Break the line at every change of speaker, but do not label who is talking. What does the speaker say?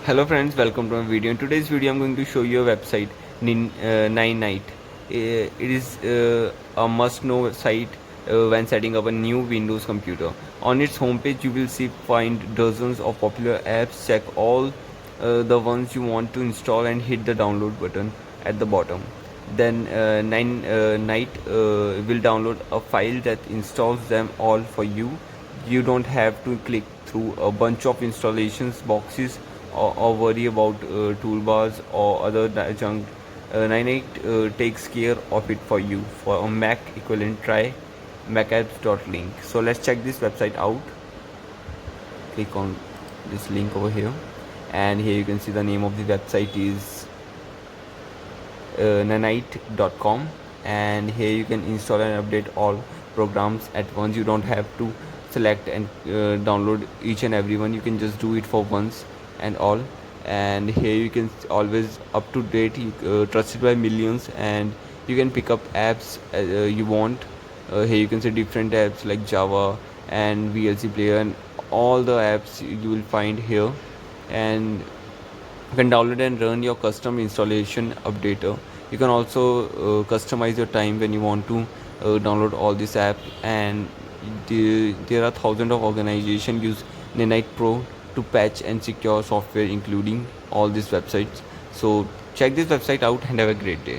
Hello friends, welcome to my video. In today's video I'm going to show you a website, Ninite. It is a must-know site when setting up a new Windows computer. On its homepage you will find dozens of popular apps. Check all the ones you want to install and hit the download button at the bottom. Then Ninite will download a file that installs them all for you. You don't have to click through a bunch of installations boxes or worry about toolbars or other junk. Ninite takes care of it for you. For a Mac equivalent, try macapps.link. So let's check this website out. Click on this link over here, and here you can see the name of the website is ninite.com, and here you can install and update all programs at once. You don't have to select and download each and every one. You can just do it for once and all. And here you can always up to date, trusted by millions, and you can pick up apps you want. Here you can see different apps like Java and VLC player and all the apps you will find here. And you can download and run your custom installation updater. You can also customize your time when you want to download all this app. And there are thousands of organizations use Ninite Pro to patch and secure software, including all these websites. So check this website out and have a great day.